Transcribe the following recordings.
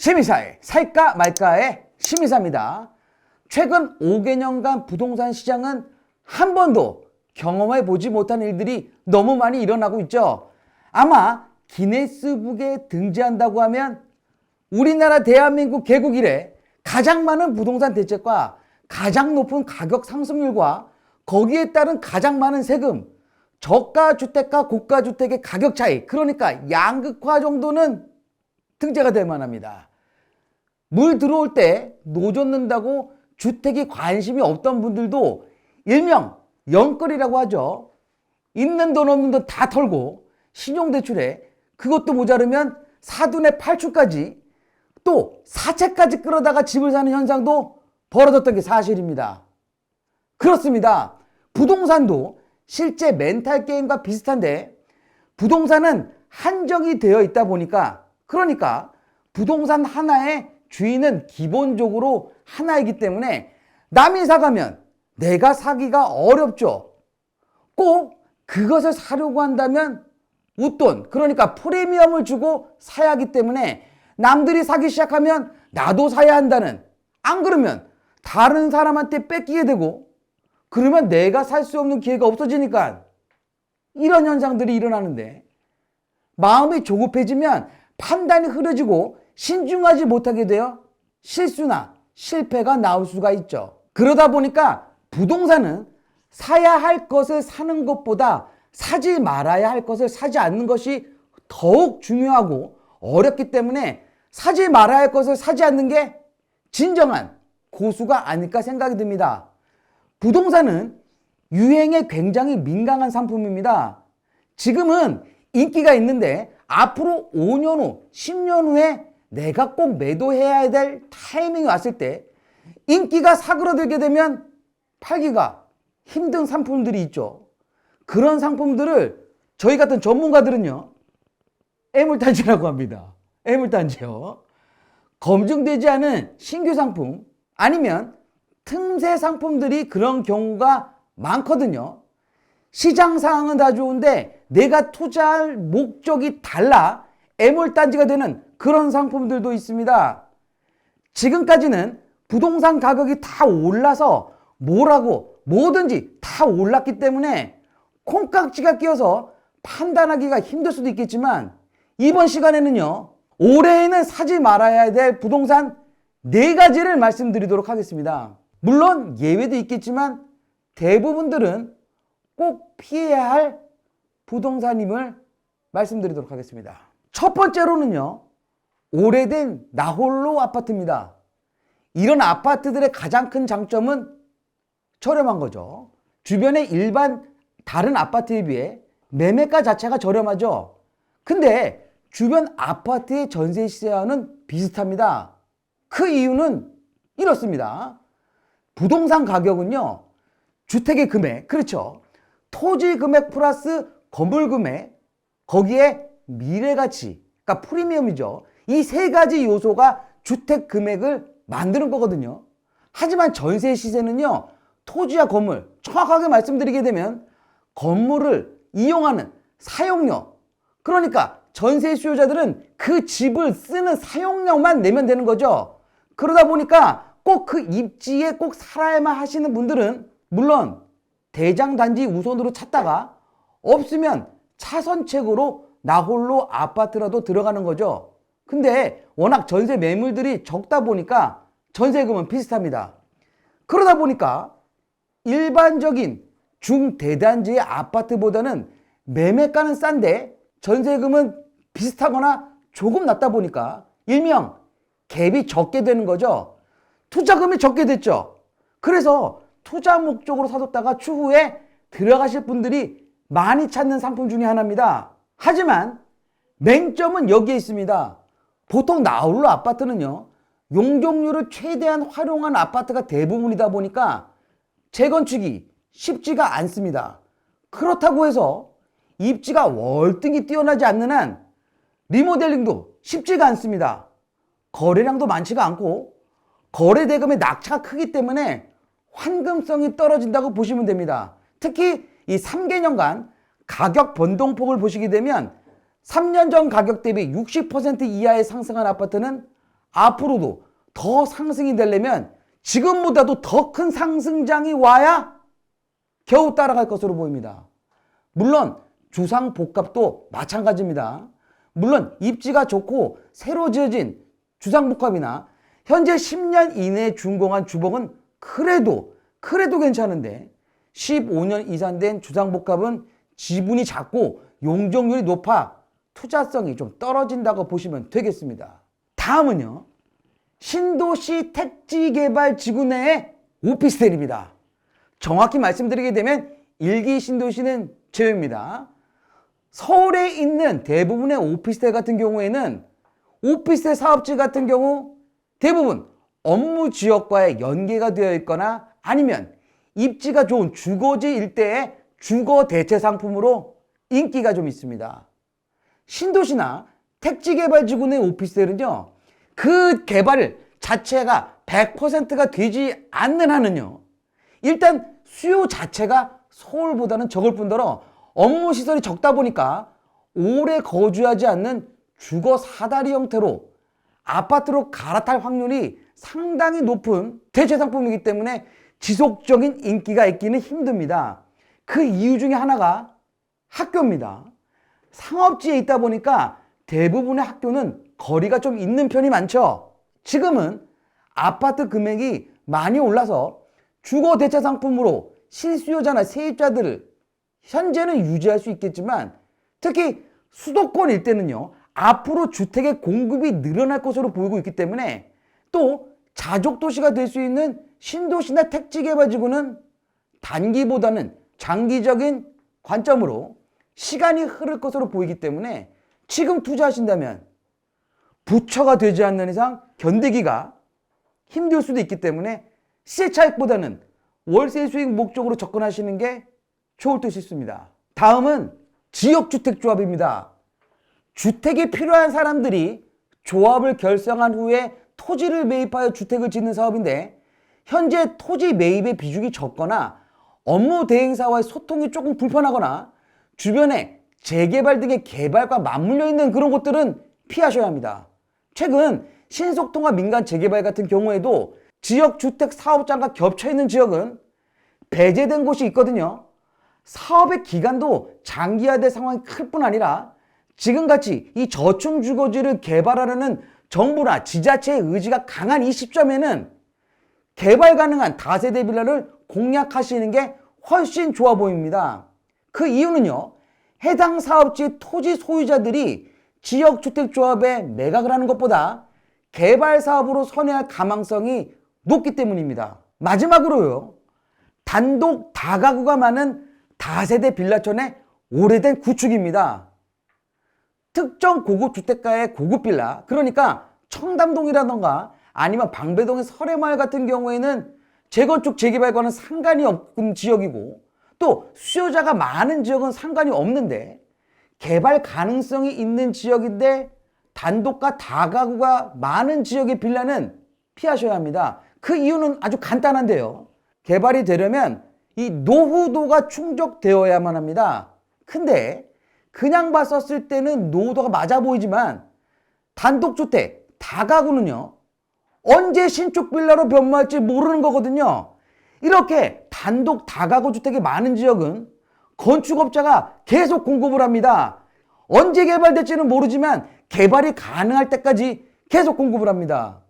심의사의 살까 말까의 심의사입니다. 최근 5개년간 부동산 시장은 한 번도 경험해 보지 못한 일들이 너무 많이 일어나고 있죠. 아마 기네스북에 등재한다고 하면 우리나라 대한민국 개국 이래 가장 많은 부동산 대책과 가장 높은 가격 상승률과 거기에 따른 가장 많은 세금, 저가 주택과 고가 주택의 가격 차이, 그러니까 양극화 정도는 등재가 될 만합니다. 물 들어올 때 노젓는다고 주택에 관심이 없던 분들도 일명 영끌이라고 하죠. 있는 돈 없는 돈 다 털고 신용대출에 그것도 모자르면 사둔의 팔출까지 또 사채까지 끌어다가 집을 사는 현상도 벌어졌던 게 사실입니다. 그렇습니다. 부동산도 실제 멘탈 게임과 비슷한데 부동산은 한정이 되어 있다 보니까, 그러니까 부동산 하나의 주인은 기본적으로 하나이기 때문에 남이 사가면 내가 사기가 어렵죠. 꼭 그것을 사려고 한다면 웃돈, 그러니까 프리미엄을 주고 사야 하기 때문에 남들이 사기 시작하면 나도 사야 한다는, 안 그러면 다른 사람한테 뺏기게 되고 그러면 내가 살 수 없는 기회가 없어지니까 이런 현상들이 일어나는데, 마음이 조급해지면 판단이 흐려지고 신중하지 못하게 되어 실수나 실패가 나올 수가 있죠. 그러다 보니까 부동산은 사야 할 것을 사는 것보다 사지 말아야 할 것을 사지 않는 것이 더욱 중요하고 어렵기 때문에 사지 말아야 할 것을 사지 않는 게 진정한 고수가 아닐까 생각이 듭니다. 부동산은 유행에 굉장히 민감한 상품입니다. 지금은 인기가 있는데 앞으로 5년 후, 10년 후에 내가 꼭 매도해야 될 타이밍이 왔을 때 인기가 사그러들게 되면 팔기가 힘든 상품들이 있죠. 그런 상품들을 저희 같은 전문가들은요, 애물단지라고 합니다. 애물단지요. 검증되지 않은 신규 상품 아니면 틈새 상품들이 그런 경우가 많거든요. 시장 상황은 다 좋은데 내가 투자할 목적이 달라 애물단지가 되는 그런 상품들도 있습니다. 지금까지는 부동산 가격이 다 올라서 뭐라고 뭐든지 다 올랐기 때문에 콩깍지가 끼어서 판단하기가 힘들 수도 있겠지만, 이번 시간에는요, 올해에는 사지 말아야 될 부동산 4가지를 말씀드리도록 하겠습니다. 물론 예외도 있겠지만 대부분들은 꼭 피해야 할 부동산임을 말씀드리도록 하겠습니다. 첫 번째로는요, 오래된 나홀로 아파트입니다. 이런 아파트들의 가장 큰 장점은 저렴한 거죠. 주변의 일반 다른 아파트에 비해 매매가 자체가 저렴하죠. 근데 주변 아파트의 전세 시세와는 비슷합니다. 그 이유는 이렇습니다. 부동산 가격은요, 주택의 금액, 그렇죠, 토지 금액 플러스 건물 금액, 거기에 미래가치, 그러니까 프리미엄이죠. 이 3가지 요소가 주택 금액을 만드는 거거든요. 하지만 전세 시세는요, 토지와 건물, 정확하게 말씀드리게 되면 건물을 이용하는 사용료, 그러니까 전세 수요자들은 그 집을 쓰는 사용료만 내면 되는 거죠. 그러다 보니까 꼭 그 입지에 꼭 살아야만 하시는 분들은 물론 대장단지 우선으로 찾다가 없으면 차선책으로 나홀로 아파트라도 들어가는 거죠. 근데 워낙 전세 매물들이 적다 보니까 전세금은 비슷합니다. 그러다 보니까 일반적인 중대단지의 아파트보다는 매매가는 싼데 전세금은 비슷하거나 조금 낮다 보니까 일명 갭이 적게 되는 거죠. 투자금이 적게 됐죠. 그래서 투자 목적으로 사뒀다가 추후에 들어가실 분들이 많이 찾는 상품 중에 하나입니다. 하지만 맹점은 여기에 있습니다. 보통 나홀로 아파트는요, 용적률을 최대한 활용한 아파트가 대부분이다 보니까 재건축이 쉽지가 않습니다. 그렇다고 해서 입지가 월등히 뛰어나지 않는 한 리모델링도 쉽지가 않습니다. 거래량도 많지가 않고 거래 대금의 낙차가 크기 때문에 환금성이 떨어진다고 보시면 됩니다. 특히 이 3개년간 가격 변동폭을 보시게 되면 3년 전 가격 대비 60% 이하의 상승한 아파트는 앞으로도 더 상승이 되려면 지금보다도 더 큰 상승장이 와야 겨우 따라갈 것으로 보입니다. 물론 주상복합도 마찬가지입니다. 물론 입지가 좋고 새로 지어진 주상복합이나 현재 10년 이내에 준공한 주봉은 그래도 괜찮은데 15년 이상 된 주상복합은 지분이 작고 용적률이 높아 투자성이 좀 떨어진다고 보시면 되겠습니다. 다음은요, 신도시 택지개발지구 내의 오피스텔입니다. 정확히 말씀드리게 되면 1기 신도시는 제외입니다. 서울에 있는 대부분의 오피스텔 같은 경우에는 오피스텔 사업지 같은 경우 대부분 업무 지역과의 연계가 되어 있거나 아니면 입지가 좋은 주거지 일대의 주거 대체 상품으로 인기가 좀 있습니다. 신도시나 택지개발지구 내 오피스텔은요, 그 개발 자체가 100%가 되지 않는 한은요, 일단 수요 자체가 서울보다는 적을 뿐더러 업무 시설이 적다 보니까 오래 거주하지 않는 주거 사다리 형태로 아파트로 갈아탈 확률이 상당히 높은 대체 상품이기 때문에 지속적인 인기가 있기는 힘듭니다. 그 이유 중에 하나가 학교입니다. 상업지에 있다 보니까 대부분의 학교는 거리가 좀 있는 편이 많죠. 지금은 아파트 금액이 많이 올라서 주거 대체 상품으로 실수요자나 세입자들을 현재는 유지할 수 있겠지만 특히 수도권 일대는요, 앞으로 주택의 공급이 늘어날 것으로 보이고 있기 때문에 또 자족도시가 될 수 있는 신도시나 택지개발지구는 단기보다는 장기적인 관점으로 시간이 흐를 것으로 보이기 때문에 지금 투자하신다면 부처가 되지 않는 이상 견디기가 힘들 수도 있기 때문에 시세 차익보다는 월세 수익 목적으로 접근하시는 게 좋을 듯 싶습니다. 다음은 지역주택조합입니다. 주택이 필요한 사람들이 조합을 결성한 후에 토지를 매입하여 주택을 짓는 사업인데 현재 토지 매입의 비중이 적거나 업무 대행사와의 소통이 조금 불편하거나 주변에 재개발 등의 개발과 맞물려 있는 그런 곳들은 피하셔야 합니다. 최근 신속통합 민간 재개발 같은 경우에도 지역주택 사업장과 겹쳐있는 지역은 배제된 곳이 있거든요. 사업의 기간도 장기화될 상황이 클 뿐 아니라 지금같이 이 저층 주거지를 개발하려는 정부나 지자체의 의지가 강한 이 시점에는 개발 가능한 다세대 빌라를 공략하시는 게 훨씬 좋아 보입니다. 그 이유는요, 해당 사업지의 토지 소유자들이 지역주택조합에 매각을 하는 것보다 개발 사업으로 선회할 가망성이 높기 때문입니다. 마지막으로요, 단독 다가구가 많은 다세대 빌라촌의 오래된 구축입니다. 특정 고급 주택가의 고급 빌라, 그러니까 청담동이라던가 아니면 방배동의 설해마을 같은 경우에는 재건축 재개발과는 상관이 없는 지역이고 또 수요자가 많은 지역은 상관이 없는데 개발 가능성이 있는 지역인데 단독과 다가구가 많은 지역의 빌라는 피하셔야 합니다. 그 이유는 아주 간단한데요. 개발이 되려면 이 노후도가 충족되어야만 합니다. 근데 그냥 봤었을 때는 노후도가 맞아 보이지만 단독주택, 다가구는요, 언제 신축 빌라로 변모할지 모르는 거거든요. 이렇게 단독 다가구 주택이 많은 지역은 건축업자가 계속 공급을 합니다. 언제 개발될지는 모르지만 개발이 가능할 때까지 계속 공급을 합니다.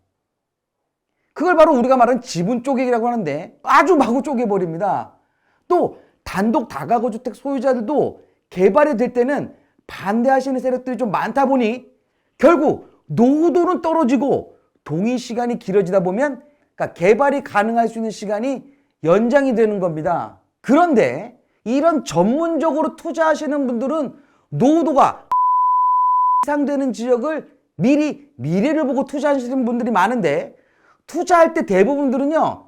그걸 바로 우리가 말하는 지분 쪼개기라고 하는데 아주 마구 쪼개버립니다. 또 단독 다가구 주택 소유자들도 개발이 될 때는 반대하시는 세력들이 좀 많다 보니 결국 노후도는 떨어지고 동의 시간이 길어지다 보면 그러니까 개발이 가능할 수 있는 시간이 연장이 되는 겁니다. 그런데 이런 전문적으로 투자하시는 분들은 노후도가 이상 되는 지역을 미리 미래를 보고 투자하시는 분들이 많은데 투자할 때 대부분들은요,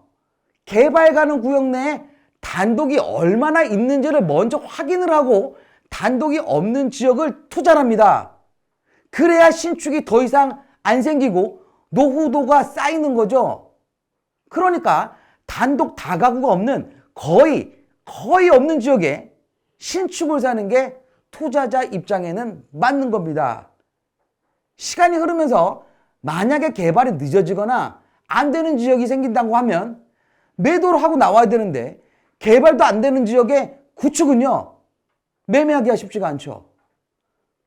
개발 가능 구역 내에 단독이 얼마나 있는지를 먼저 확인을 하고 단독이 없는 지역을 투자합니다. 그래야 신축이 더 이상 안 생기고 노후도가 쌓이는 거죠. 그러니까 단독 다가구가 없는 거의 없는 지역에 신축을 사는 게 투자자 입장에는 맞는 겁니다. 시간이 흐르면서 만약에 개발이 늦어지거나 안 되는 지역이 생긴다고 하면 매도를 하고 나와야 되는데 개발도 안 되는 지역의 구축은요, 매매하기가 쉽지가 않죠.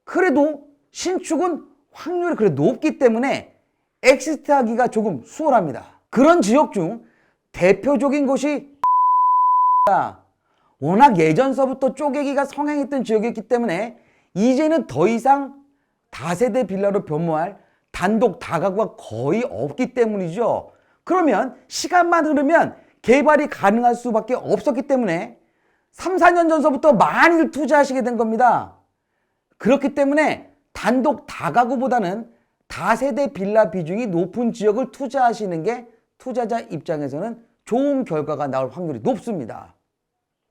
그래도 신축은 확률이 그래 높기 때문에 엑시트하기가 조금 수월합니다. 그런 지역 중 대표적인 곳이 워낙 예전서부터 쪼개기가 성행했던 지역이었기 때문에 이제는 더 이상 다세대 빌라로 변모할 단독 다가구가 거의 없기 때문이죠. 그러면 시간만 흐르면 개발이 가능할 수밖에 없었기 때문에 3, 4년 전서부터 많이들 투자하시게 된 겁니다. 그렇기 때문에 단독 다가구보다는 다세대 빌라 비중이 높은 지역을 투자하시는 게 투자자 입장에서는 좋은 결과가 나올 확률이 높습니다.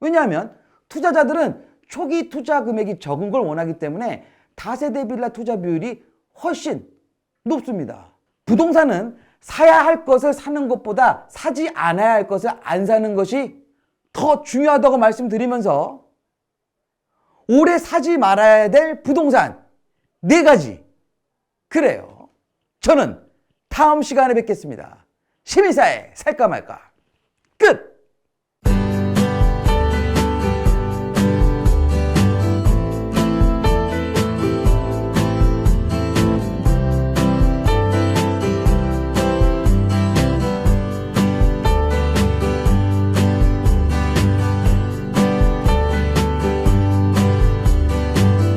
왜냐하면 투자자들은 초기 투자 금액이 적은 걸 원하기 때문에 다세대 빌라 투자 비율이 훨씬 높습니다. 부동산은 사야 할 것을 사는 것보다 사지 않아야 할 것을 안 사는 것이 더 중요하다고 말씀드리면서 올해 사지 말아야 될 부동산 4가지. 그래요. 저는 다음 시간에 뵙겠습니다. 시민사회 살까 말까. 끝!